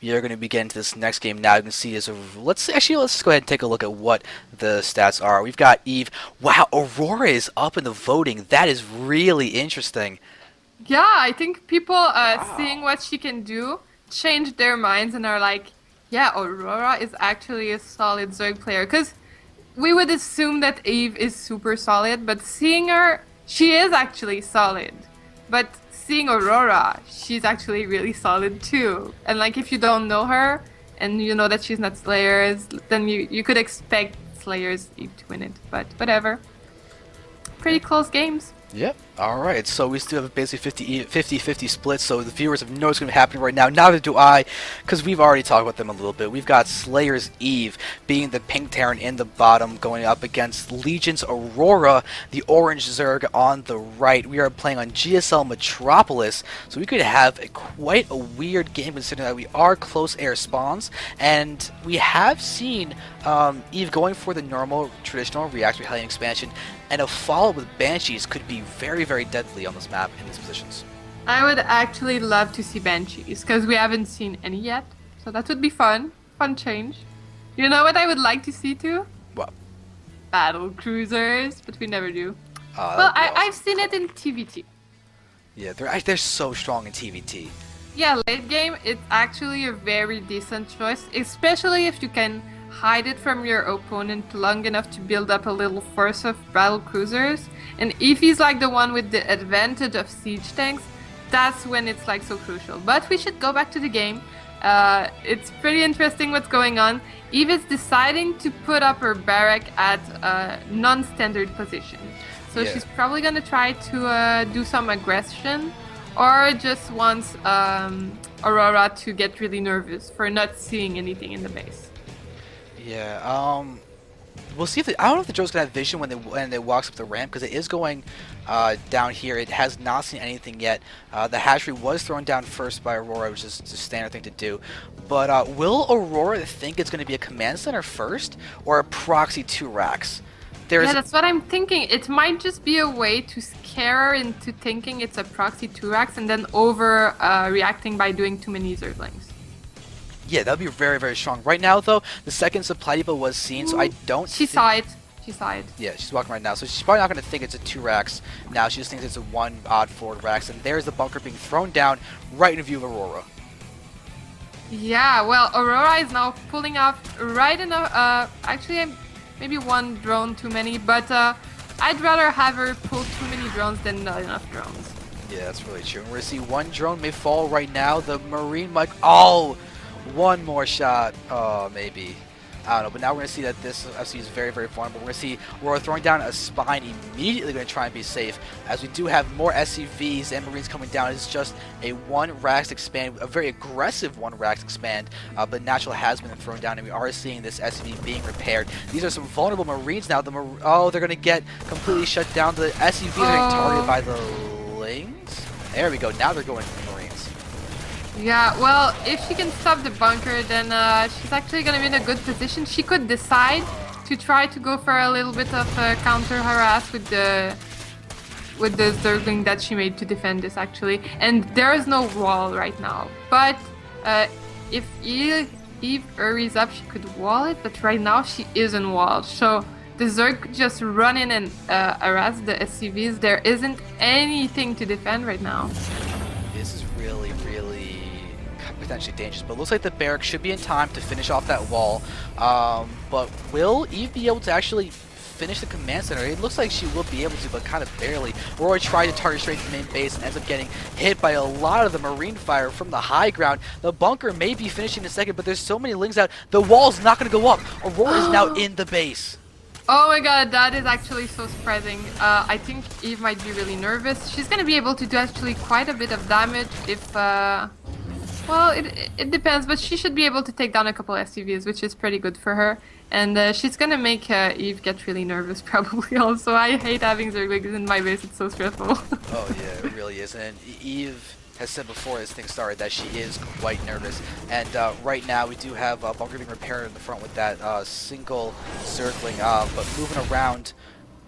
We are going to be getting to this next game now. You can see is let's just go ahead and take a look at what the stats are. We've got Eve. Wow, Aurora is up in the voting. That is really interesting. Yeah, I think people seeing Wow. what she can do change their minds and are like, yeah, Aurora is actually a solid Zerg player. Because we would assume that Eve is super solid, but seeing her, she is actually solid. But seeing Aurora, she's actually really solid too. And like, if you don't know her and you know that she's not Slayers, then you could expect SlayerS.Eve to win it. But whatever. Pretty close games. Yep. All right. So we still have basically 50-50 split. So the viewers have know what's going to be happening right now. Neither do I, because we've already talked about them a little bit. We've got SlayerS.Eve being the pink Terran in the bottom, going up against Legion's Aurora, the orange Zerg on the right. We are playing on GSL Metropolis, so we could have quite a weird game considering that we are close air spawns, and we have seen Eve going for the normal, traditional Reactor Hellion expansion, and a follow with Banshees could be very, very deadly on this map in these positions. I would actually love to see Banshees because we haven't seen any yet. So that would be fun. Fun change. You know what I would like to see too? Well, Battle cruisers, but we never do. that Well, would be awesome. I've seen it in TVT. Yeah, they're so strong in TVT. Yeah, late game, it's actually a very decent choice, especially if you can hide it from your opponent long enough to build up a little force of battle cruisers. And if he's like the one with the advantage of siege tanks, that's when it's like so crucial. But we should go back to the game. It's pretty interesting what's going on. Eve is deciding to put up her barrack at a non-standard position. So Yeah. she's probably gonna try to do some aggression, or just wants Aurora to get really nervous for not seeing anything in the base. Yeah, we'll see if I don't know if the Joe's gonna have vision when it walks up the ramp, because it is going down here. It has not seen anything yet. The hatchery was thrown down first by Aurora, which is a standard thing to do. But will Aurora think it's going to be a command center first or a proxy 2 racks? There's Yeah, that's what I'm thinking. It might just be a way to scare her into thinking it's a proxy 2x and then over reacting by doing too many Zerglings. Yeah, that would be very, very strong. Right now, though, the second supply depot was seen, so I don't. She saw it. She saw it. Yeah, she's walking right now, so she's probably not going to think it's a 2 racks now. She just thinks it's a 1 odd forward racks, and there's the bunker being thrown down right in view of Aurora. Yeah, well, Aurora is now pulling off right enough. Actually, maybe one drone too many, but I'd rather have her pull too many drones than not enough drones. Yeah, that's really true. And we're going to see one drone may fall right now. The Marine might. Oh! One more shot. Oh, maybe. I don't know. But now we're going to see that this FC is very, very vulnerable. We're going to see Aurora throwing down a spine, immediately going to try and be safe. As we do have more SCVs and Marines coming down. It's just a 1 racks expand, a very aggressive 1 racks expand. But natural has been thrown down, and we are seeing this SCV being repaired. These are some vulnerable Marines now. Oh, they're going to get completely shut down. The SCVs are getting targeted by the Lings. There we go. Now they're going for the Marines. Yeah, well, if she can stop the bunker, then she's actually going to be in a good position. She could decide to try to go for a little bit of counter harass with the Zergling that she made to defend this, actually. And there is no wall right now. But if Eve hurries up, she could wall it. But right now, she isn't walled. So the Zerg just run in and harass the SCVs. There isn't anything to defend right now. This is really, really potentially dangerous, but it looks like the barrack should be in time to finish off that wall. But will Eve be able to actually finish the command center? It looks like she will be able to, but kind of barely. Aurora tried to target straight to the main base and ends up getting hit by a lot of the Marine fire from the high ground. The bunker may be finishing in a second, but there's so many Lings out. The wall's not going to go up. Aurora is now in the base. Oh my god, that is actually so surprising. I think Eve might be really nervous. She's gonna be able to do actually quite a bit of damage if, well, it depends, but she should be able to take down a couple SCVs, which is pretty good for her. And she's gonna make Eve get really nervous probably also. I hate having Zerglings in my base, it's so stressful. Oh yeah, it really is. And Eve has said before this thing started that she is quite nervous. And right now we do have bunker being repaired in the front with that single circling. But moving around,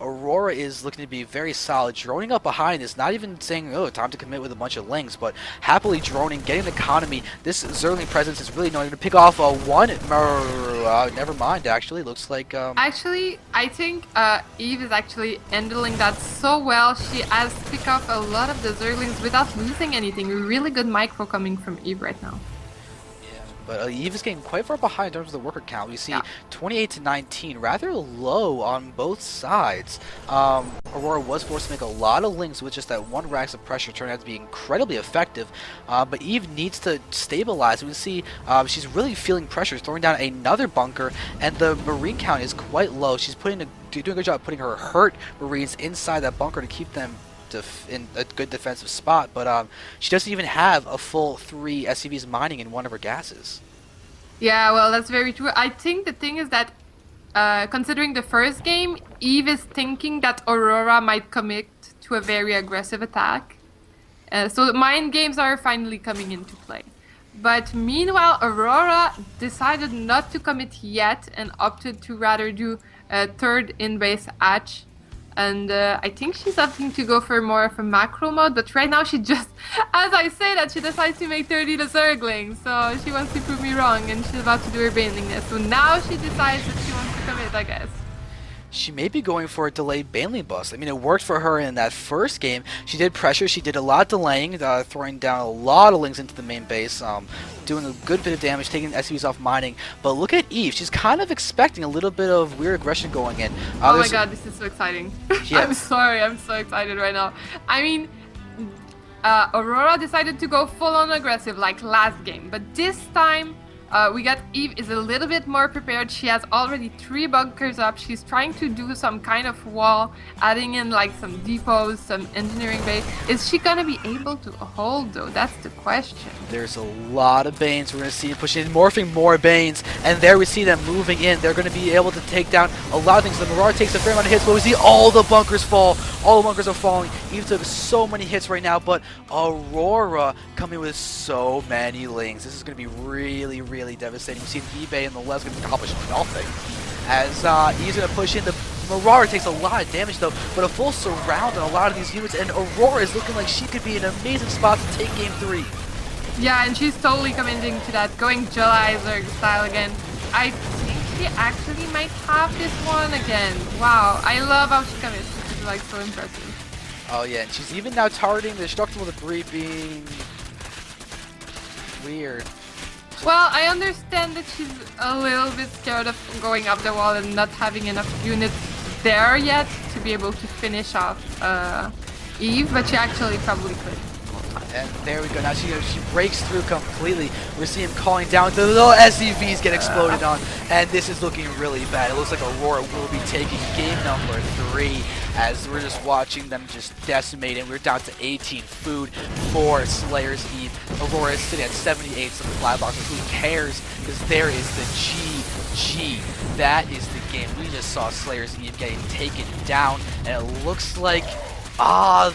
Aurora is looking to be very solid, droning up behind this, not even saying, oh, time to commit with a bunch of lings, but happily droning, getting the economy. This Zerling presence is really knowing to pick off a one. Never mind, actually. Looks like. Actually, I think Eve is actually handling that so well. She has picked off a lot of the Zerglings without losing anything. Really good micro coming from Eve right now. But Eve is getting quite far behind in terms of the worker count. We see Yeah. 28 to 19, rather low on both sides. Aurora was forced to make a lot of links with just that one racks of pressure, turned out to be incredibly effective. But Eve needs to stabilize. We see she's really feeling pressure, throwing down another bunker, and the marine count is quite low. She's doing a good job putting her hurt marines inside that bunker to keep them in a good defensive spot, but she doesn't even have a full 3 SCVs mining in one of her gases. Yeah, well, that's very true. I think the thing is that, considering the first game, Eve is thinking that Aurora might commit to a very aggressive attack. So the mind games are finally coming into play. But meanwhile, Aurora decided not to commit yet and opted to rather do a third in-base hatch. And I think she's opting to go for more of a macro mode, but right now she just, as I say that, she decides to make 30 the Zerglings, so she wants to prove me wrong, and she's about to do her Banelingness. So now she decides that she wants to commit, I guess. She may be going for a delayed Baneling bust. I mean, it worked for her in that first game. She did pressure, she did a lot of delaying, throwing down a lot of links into the main base, doing a good bit of damage, taking SCVs off mining. But look at Eve, she's kind of expecting a little bit of weird aggression going in. Oh my god, this is so exciting. Yeah. I'm sorry, I'm so excited right now. I mean, Aurora decided to go full-on aggressive like last game, but this time we got Eve is a little bit more prepared. She has already 3 bunkers up. She's trying to do some kind of wall, adding in like some depots, some engineering bay. Is she gonna be able to hold though? That's the question. There's a lot of Banes. We're going to see pushing in, morphing more Banes, and there we see them moving in. They're going to be able to take down a lot of things. The Mirage takes a fair amount of hits, but we see all the bunkers fall. All the bunkers are falling. Eve took so many hits right now, but Aurora coming with so many lings. This is going to be really, really devastating. You see eBay and the left's going to accomplish nothing. As Eve's going to push in, the Marauder takes a lot of damage though, but a full surround on a lot of these units, and Aurora is looking like she could be in an amazing spot to take game 3. Yeah, and she's totally committing to that, going Jedi style again. I think she actually might have this one again. Wow, I love how she commits. She's like so impressive. Oh yeah, and she's even now targeting the destructible debris, being weird. Well, I understand that she's a little bit scared of going up the wall and not having enough units there yet to be able to finish off Eve, but she actually probably could. And there we go. Now she breaks through completely. We're seeing him calling down. The little SCVs get exploded on, and this is looking really bad. It looks like Aurora will be taking game number 3 as we're just watching them just decimate, and we're down to 18 food for SlayerS.Eve. Aurora is sitting at 78 supply boxes. Who cares? Because there is the GG. That is the game. We just saw SlayerS.Eve getting taken down, and it looks like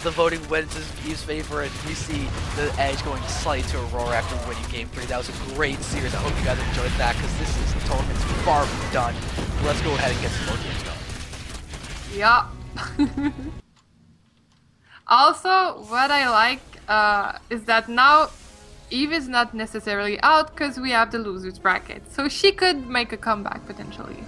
the voting went in Eve's favor, and we see the edge going slightly to Aurora after winning game 3. That was a great series. I hope you guys enjoyed that, because this is the tournament's far from done. Let's go ahead and get some more games going. Yeah. Also, what I like is that now Eve is not necessarily out because we have the losers bracket, so she could make a comeback potentially.